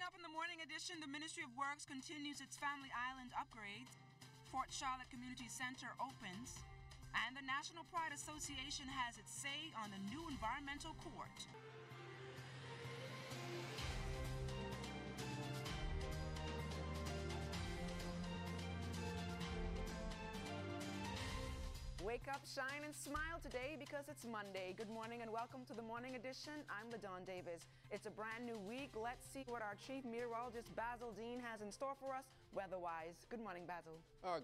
Coming up in the morning edition, the Ministry of Works continues its Family Island upgrades. Fort Charlotte Community Center opens. And the National Pride Association has its say on the new environmental court. Wake up, shine, and smile today because it's Monday. Good morning and welcome to the morning edition. I'm LaDawn Davis. It's a brand new week. Let's see what our chief meteorologist Basil Dean has in store for us weather-wise. Good morning, Basil.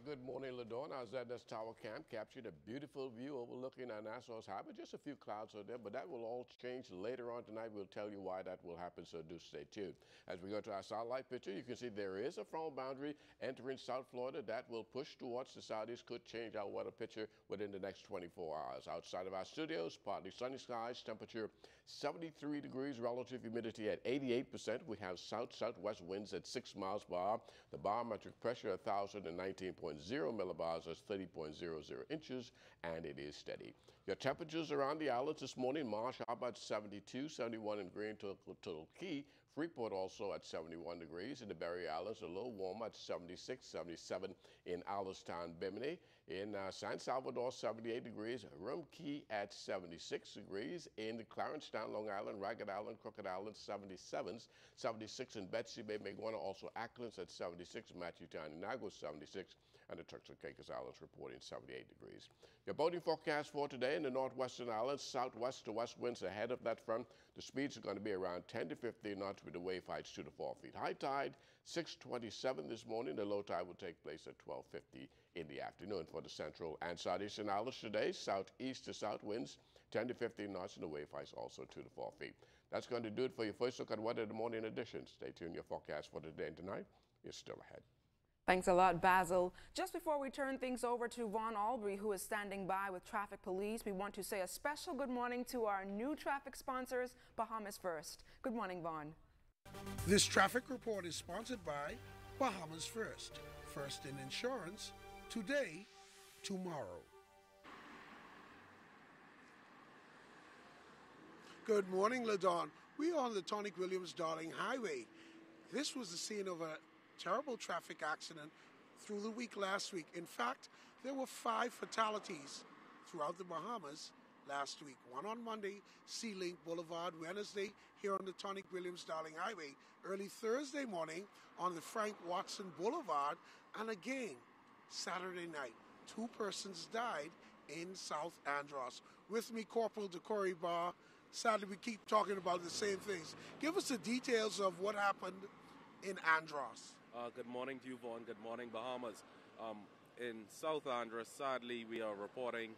Good morning, LaDawn. Our ZS Tower Camp captured a beautiful view overlooking Nassau's Harbor. Just a few clouds out there, but that will all change later on tonight. We'll tell you why that will happen, so do stay tuned. As we go to our satellite picture, you can see there is a front boundary entering South Florida that will push towards the southeast, could change our weather picture within the next 24 hours. Outside of our studios, partly sunny skies, temperature 73 degrees, relative humidity at 88%. We have south-southwest winds at 6 miles per hour. The barometric pressure 1,019.0 millibars, that's 30.00 inches, and it is steady. Your temperatures around the islands this morning: Marsh Harbor at 72, 71 in Grand Turtle Key, Freeport also at 71 degrees. In the Berry Islands, a little warmer at 76, 77 in Allenstown, Bimini. In San Salvador, 78 degrees. Rum Key at 76 degrees. In the Clarencetown, Long Island, Ragged Island, Crooked Island, 77s. 76 in Betsy Bay, Maguana, also Acklands at 76. Matthewtown, Inagua, 76. And the Turks and Caicos Islands reporting 78 degrees. Your boating forecast for today in the northwestern islands: southwest to west winds ahead of that front. The speeds are going to be around 10 to 15 knots with the wave heights 2 to 4 feet. High tide 6:27 this morning. The low tide will take place at 12:50 in the afternoon. For the central and southeastern islands today, southeast to south winds 10 to 15 knots and the wave heights also 2 to 4 feet. That's going to do it for your first look at weather in the morning edition. Stay tuned. Your forecast for today and tonight is still ahead. Thanks a lot, Basil. Just before we turn things over to Vaughn Albury, who is standing by with traffic police, we want to say a special good morning to our new traffic sponsors, Bahamas First. Good morning, Vaughn. This traffic report is sponsored by Bahamas First. First in insurance, today, tomorrow. Good morning, LaDawn. We are on the Tonic Williams-Darling Highway. This was the scene of a terrible traffic accident through the week last week. In fact, there were 5 fatalities throughout the Bahamas last week. One on Monday, Sea Link Boulevard. Wednesday, here on the Tonic Williams-Darling Highway. Early Thursday morning on the Frank Watson Boulevard. And again, Saturday night, 2 persons died in South Andros. With me, Corporal Decory Barr. Sadly, we keep talking about the same things. Give us the details of what happened in Andros. Good morning to you, Vaughn. Good morning, Bahamas. In South Andros, sadly, we are reporting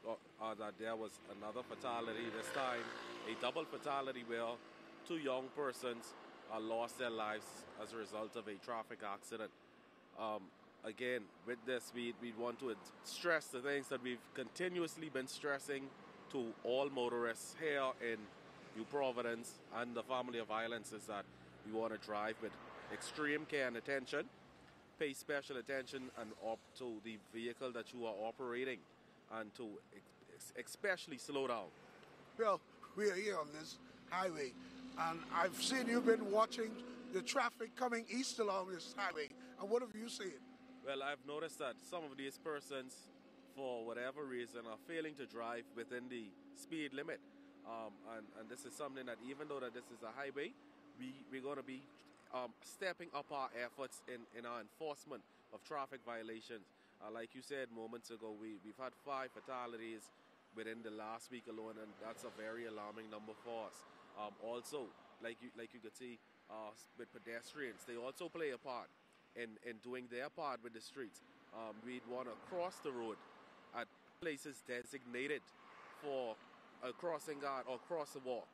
that there was another fatality, this time a double fatality where 2 young persons lost their lives as a result of a traffic accident. Again, with this, we want to stress the things that we've continuously been stressing to all motorists here in New Providence and the family of islands, is that we want to drive with extreme care and attention, pay special attention and up to the vehicle that you are operating, and to especially slow down. Well, we are here on this highway, and I've seen you've been watching the traffic coming east along this highway. And what have you seen? Well, I've noticed that some of these persons, for whatever reason, are failing to drive within the speed limit. And this is something that, even though that this is a highway, we're going to be stepping up our efforts in our enforcement of traffic violations. Like you said moments ago, we've had 5 fatalities within the last week alone, and that's a very alarming number for us. Also, like you could see with pedestrians, they also play a part in doing their part with the streets. We'd want to cross the road at places designated for a crossing guard or crosswalk.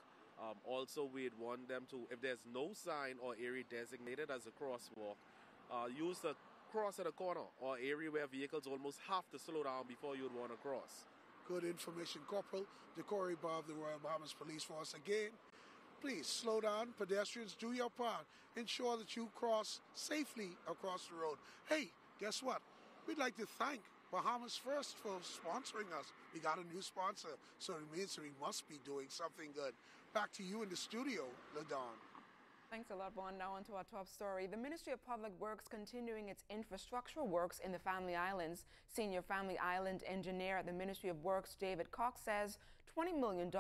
Also, we'd want them to, if there's no sign or area designated as a crosswalk, use the cross at a corner or area where vehicles almost have to slow down before you'd want to cross. Good information. Corporal Decory Barr of the Royal Bahamas Police Force. Again, please slow down. Pedestrians, do your part. Ensure that you cross safely across the road. Hey, guess what? We'd like to thank Bahamas First for sponsoring us. We got a new sponsor, so it means we must be doing something good. Back to you in the studio, LaDawn. Thanks a lot, Vaughn. Now on to our top story. The Ministry of Public Works continuing its infrastructural works in the Family Islands. Senior Family Island engineer at the Ministry of Works, David Cox, says $20 million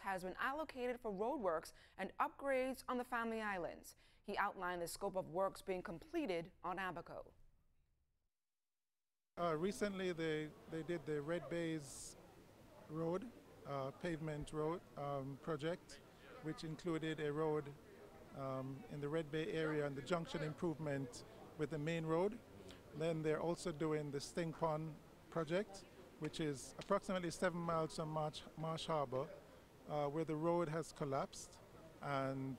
has been allocated for roadworks and upgrades on the Family Islands. He outlined the scope of works being completed on Abaco. Recently, they did the Red Bays Road, pavement road project, which included a road in the Red Bay area and the junction improvement with the main road. Then they're also doing the Sting Pond project, which is approximately 7 miles from Marsh Harbor, where the road has collapsed, and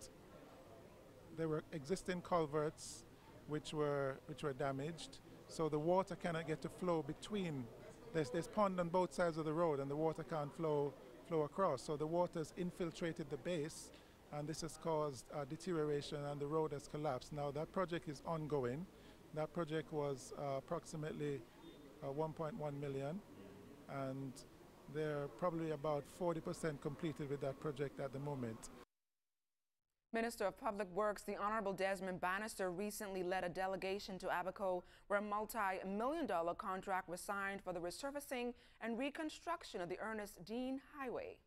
there were existing culverts which were damaged, so the water cannot get to flow between. There's pond on both sides of the road, and the water can't flow across. So the water's infiltrated the base, and this has caused deterioration, and the road has collapsed. Now that project is ongoing. That project was approximately 1.1 million, and they're probably about 40% completed with that project at the moment. Minister of Public Works, the Honorable Desmond Bannister, recently led a delegation to Abaco where a multi-million-dollar contract was signed for the resurfacing and reconstruction of the Ernest Dean Highway.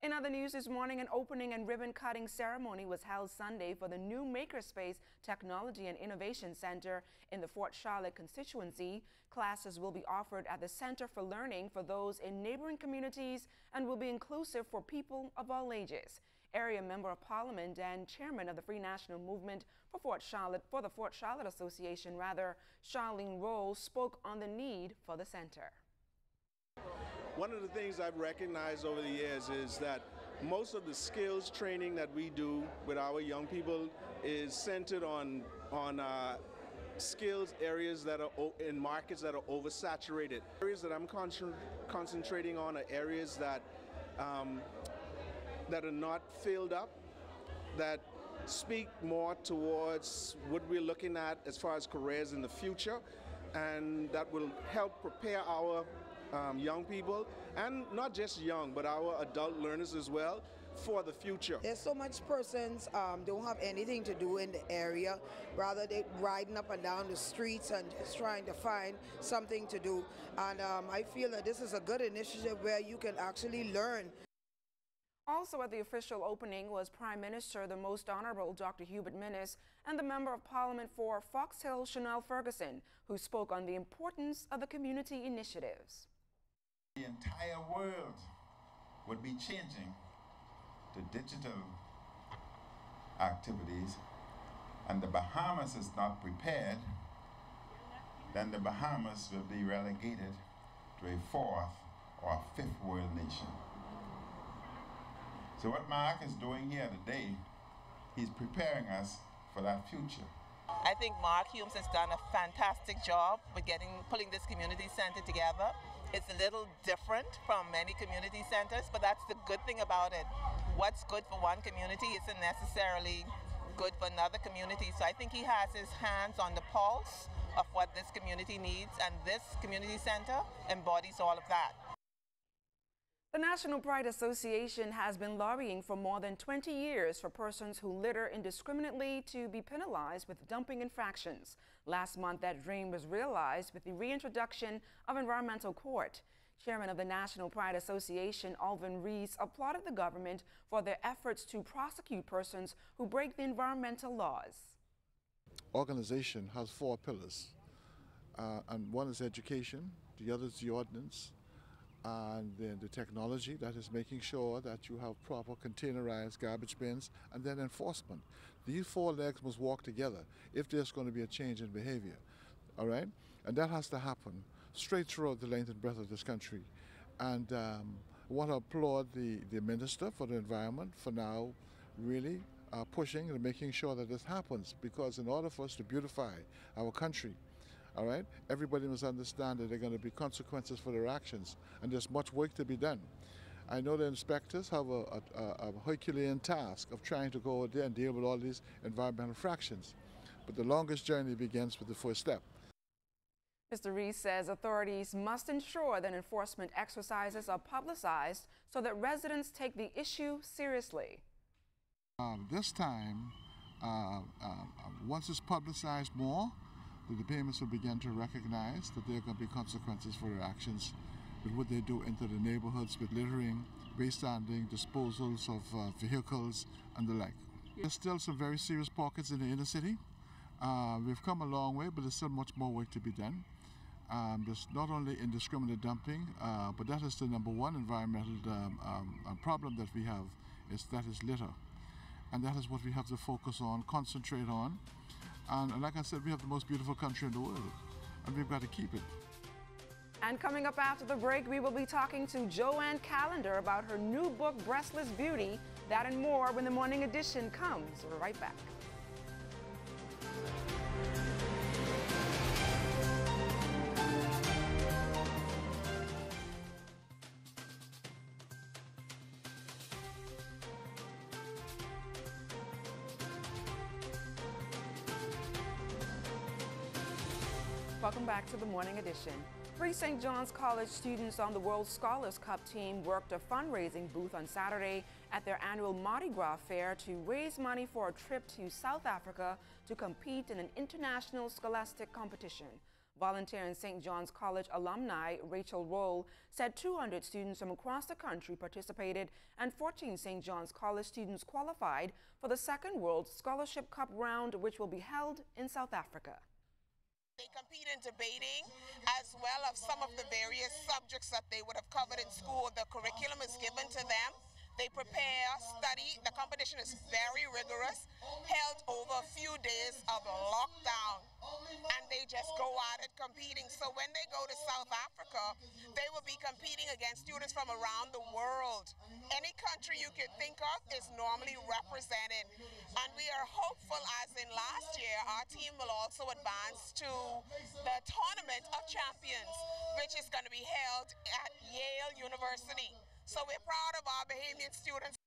In other news this morning, an opening and ribbon-cutting ceremony was held Sunday for the new Makerspace Technology and Innovation Center in the Fort Charlotte constituency. Classes will be offered at the Center for Learning for those in neighboring communities and will be inclusive for people of all ages. Area Member of Parliament and Chairman of the Free National Movement for the Fort Charlotte Association, Charlene Rolls, spoke on the need for the center. One of the things I've recognized over the years is that most of the skills training that we do with our young people is centered on skills areas that are in markets that are oversaturated. Areas that I'm concentrating on are areas that are not filled up, that speak more towards what we're looking at as far as careers in the future, and that will help prepare our young people, and not just young, but our adult learners as well, for the future. There's so much persons don't have anything to do in the area. Rather, they're riding up and down the streets and just trying to find something to do. And I feel that this is a good initiative where you can actually learn. Also at the official opening was Prime Minister, the Most Honorable Dr. Hubert Minnis, and the Member of Parliament for Fox Hill, Chanel Ferguson, who spoke on the importance of the community initiatives. The entire world would be changing to digital activities, and the Bahamas is not prepared, then the Bahamas will be relegated to a fourth or fifth world nation. So what Mark is doing here today, he's preparing us for that future. I think Mark Humes has done a fantastic job with pulling this community center together. It's a little different from many community centers, but that's the good thing about it. What's good for one community isn't necessarily good for another community. So I think he has his hands on the pulse of what this community needs, and this community center embodies all of that. The National Pride Association has been lobbying for more than 20 years for persons who litter indiscriminately to be penalized with dumping infractions. Last month, that dream was realized with the reintroduction of environmental court. Chairman of the National Pride Association, Alvin Rees, applauded the government for their efforts to prosecute persons who break the environmental laws. Organization has 4 pillars, and one is education, the other is the ordinance, and then the technology, that is making sure that you have proper containerized garbage bins, and then enforcement. These 4 legs must walk together if there's going to be a change in behavior, all right? And that has to happen straight throughout the length and breadth of this country. And I want to applaud the Minister for the Environment for now really pushing and making sure that this happens, because in order for us to beautify our country, all right, everybody must understand that there are going to be consequences for their actions, and there's much work to be done. I know the inspectors have a Herculean task of trying to go out there and deal with all these environmental infractions, but the longest journey begins with the first step. Mr. Rees says authorities must ensure that enforcement exercises are publicized so that residents take the issue seriously. This time, once it's publicized more, the departments will begin to recognize that there are going to be consequences for their actions with what they do into the neighborhoods with littering, wastestanding, disposals of vehicles, and the like. There's still some very serious pockets in the inner city. We've come a long way, but there's still much more work to be done. There's not only indiscriminate dumping, but that is the number one environmental problem that we have, that is litter. And that is what we have to focus on, concentrate on. And like I said, we have the most beautiful country in the world, and we've got to keep it. And coming up after the break, we will be talking to Joanne Callender about her new book, Breastless Beauty. That and more when the morning edition comes. We're right back. Welcome back to the morning edition. 3 St. John's College students on the World Scholars Cup team worked a fundraising booth on Saturday at their annual Mardi Gras fair to raise money for a trip to South Africa to compete in an international scholastic competition. Volunteering St. John's College alumni Rachel Roll said 200 students from across the country participated and 14 St. John's College students qualified for the second World Scholarship Cup round, which will be held in South Africa. They compete in debating as well as some of the various subjects that they would have covered in school. The curriculum is given to them. They prepare, study. The competition is very rigorous, held over a few days of lockdown, and they just go at it competing. So when they go to South Africa, they will be competing against students from around the world. Any country you could think of is normally represented, and we are hopeful, as in last year, our team will also advance to the Tournament of Champions, which is going to be held at Yale University. So we're proud of our Bahamian students.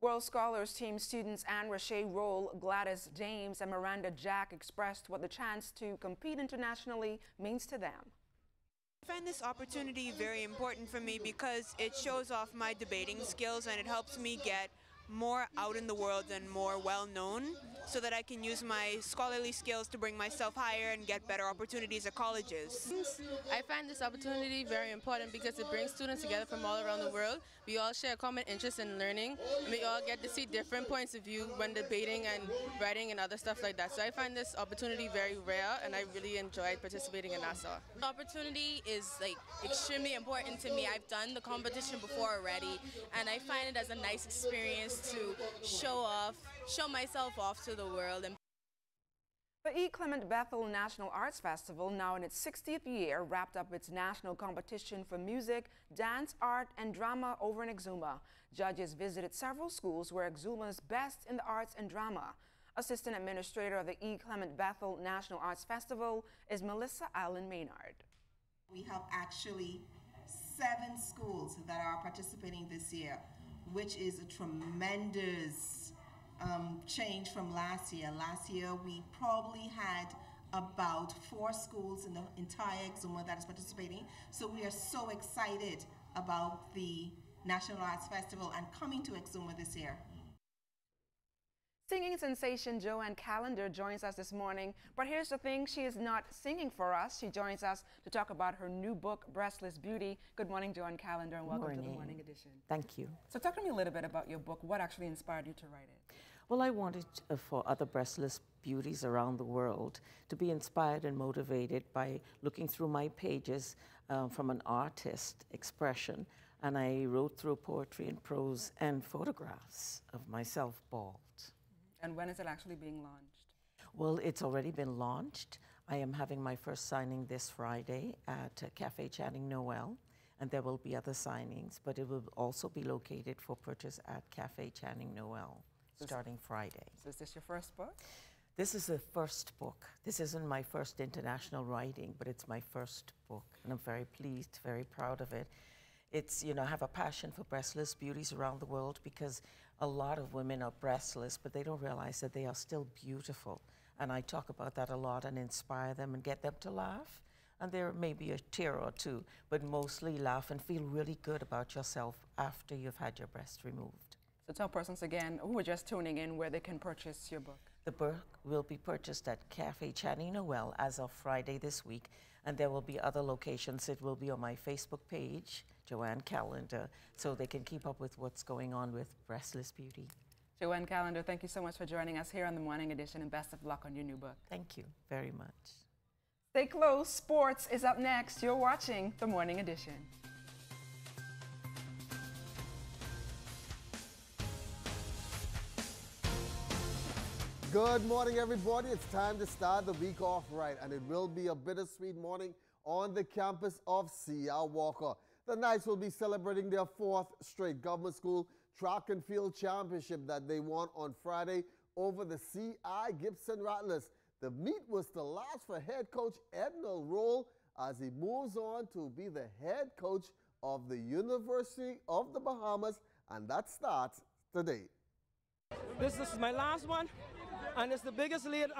World Scholars Team students Anne Rashay Roll, Gladys James, and Miranda Jack expressed what the chance to compete internationally means to them. I find this opportunity very important for me because it shows off my debating skills and it helps me get more out in the world and more well known so that I can use my scholarly skills to bring myself higher and get better opportunities at colleges. I find this opportunity very important because it brings students together from all around the world. We all share a common interest in learning, and we all get to see different points of view when debating and writing and other stuff like that. So I find this opportunity very rare, and I really enjoyed participating in Nassau. The opportunity is extremely important to me. I've done the competition before already, and I find it as a nice experience to show myself off to the world. The E. Clement Bethel National Arts Festival, now in its 60th year, wrapped up its national competition for music, dance, art, and drama over in Exuma. Judges visited several schools where Exuma is best in the arts and drama. Assistant Administrator of the E. Clement Bethel National Arts Festival is Melissa Allen Maynard. We have actually 7 schools that are participating this year, which is a tremendous change from last year. Last year, we probably had about 4 schools in the entire Exuma that is participating. So we are so excited about the National Arts Festival and coming to Exuma this year. Singing sensation Joanne Callender joins us this morning, but here's the thing, she is not singing for us. She joins us to talk about her new book, Breastless Beauty. Good morning, Joanne Callender, and welcome to the Morning Edition. Thank you. So talk to me a little bit about your book. What actually inspired you to write it? Well, I wanted for other breastless beauties around the world to be inspired and motivated by looking through my pages from an artist expression, and I wrote through poetry and prose and photographs of myself bald. And when is it actually being launched? Well, it's already been launched. I am having my first signing this Friday at Cafe Channing Noel, and there will be other signings, but it will also be located for purchase at Cafe Channing Noel starting Friday. So is this your first book? This is the first book. This isn't my first international writing, but it's my first book, and I'm very pleased, very proud of it. It's, I have a passion for breastless beauties around the world because a lot of women are breastless, but they don't realize that they are still beautiful. And I talk about that a lot and inspire them and get them to laugh. And there may be a tear or two, but mostly laugh and feel really good about yourself after you've had your breast removed. So tell persons again who are just tuning in where they can purchase your book. The book will be purchased at Cafe Channy Noel as of Friday this week, and there will be other locations. It will be on my Facebook page, Joanne Calendar, so they can keep up with what's going on with Breastless Beauty. Joanne Calendar, thank you so much for joining us here on the Morning Edition, and best of luck on your new book. Thank you very much. Stay close. Sports is up next. You're watching the Morning Edition. Good morning, everybody. It's time to start the week off right, and it will be a bittersweet morning on the campus of C.R. Walker. The Knights will be celebrating their 4th straight government school track and field championship that they won on Friday over the C.I. Gibson Rattlers. The meet was the last for head coach Ednal Roll as he moves on to be the head coach of the University of the Bahamas, and that starts today. This is my last one, and it's the biggest lead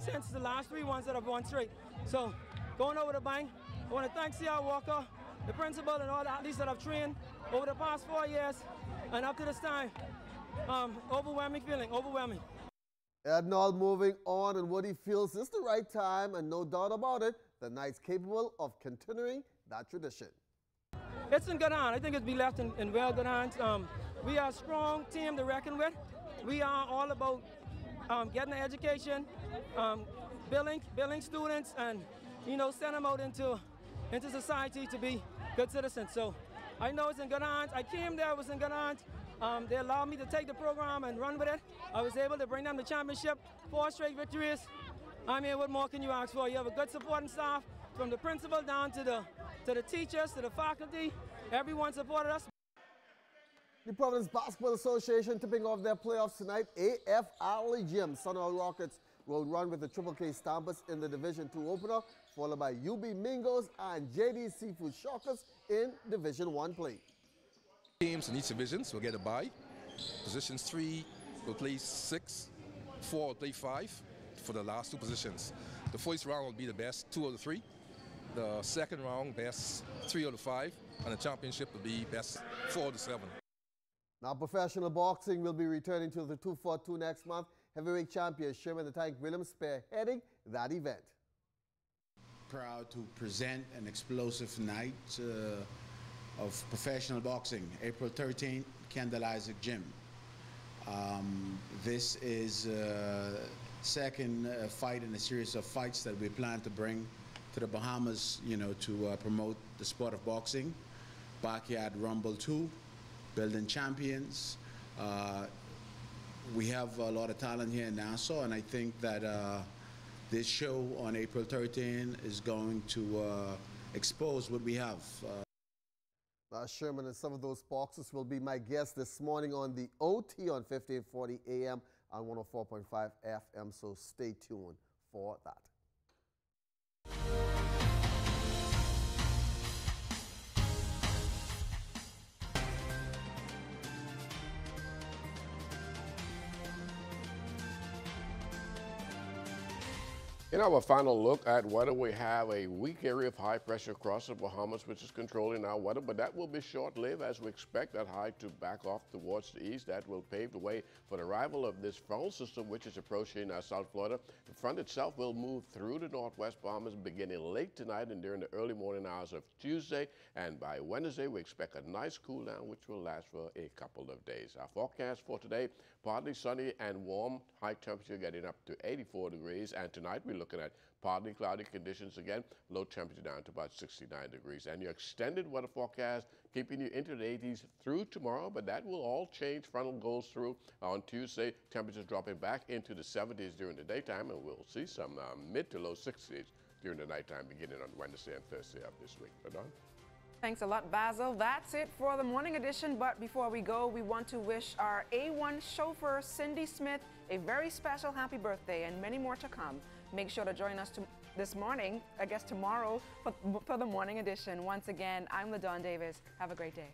since the last 3 ones that I've won straight. So going over the bank, I want to thank C.R. Walker, the principal, and all the athletes that I've trained over the past 4 years and up to this time. Overwhelming feeling, overwhelming. Ednal moving on, and what he feels is the right time, and no doubt about it, the Knights capable of continuing that tradition. It's in good hands. I think it's be left in well good hands. We are a strong team to reckon with. We are all about getting an education, building students, and send them out into society to be good citizens. So I know it's in good hands. I came there, it was in good hands. They allowed me to take the program and run with it. I was able to bring them the championship, 4 straight victories. I mean, what more can you ask for? You have a good supporting staff, from the principal down to the teachers, to the faculty. Everyone supported us. The Providence Basketball Association tipping off their playoffs tonight. AF Arley Gym Sunol Rockets will run with the Triple K Stampers in the Division II opener, followed by UB Mingos and JD Seafood Shockers in Division I play. Teams in each division will get a bye. Positions 3 will play 6, 4 will play 5 for the last 2 positions. The first round will be the best 2 of the 3. The second round, best 3 of the 5. And the championship will be best 4 of the 7. Now, professional boxing will be returning to the 242 next month. Heavyweight champion Sherman the Tank Williams spearheading that event. Proud to present an explosive night of professional boxing, April 13th, Kendall Isaac Gym. This is second fight in a series of fights that we plan to bring to the Bahamas, to promote the sport of boxing. Backyard Rumble 2, building champions. We have a lot of talent here in Nassau, and I think that this show on April 13 is going to expose what we have. Sherman and some of those boxers will be my guests this morning on the OT on 1540 AM on 104.5 FM, so stay tuned for that. In our final look at weather, we have a weak area of high pressure across the Bahamas, which is controlling our weather, but that will be short-lived as we expect that high to back off towards the east. That will pave the way for the arrival of this frontal system, which is approaching South Florida. The front itself will move through the northwest Bahamas beginning late tonight and during the early morning hours of Tuesday. And by Wednesday, we expect a nice cool down, which will last for a couple of days. Our forecast for today, partly sunny and warm, high temperature getting up to 84 degrees. And tonight, we're looking at partly cloudy conditions again, low temperature down to about 69 degrees. And your extended weather forecast keeping you into the 80s through tomorrow, but that will all change. Frontal goes through on Tuesday, temperatures dropping back into the 70s during the daytime, and we'll see some mid to low 60s during the nighttime beginning on Wednesday and Thursday of this week. Ladon? Thanks a lot, Basil. That's it for the morning edition, but before we go, we want to wish our A1 chauffeur, Cindy Smith, a very special happy birthday and many more to come. Make sure to join us this morning, I guess tomorrow, for the morning edition. Once again, I'm Ladon Davis. Have a great day.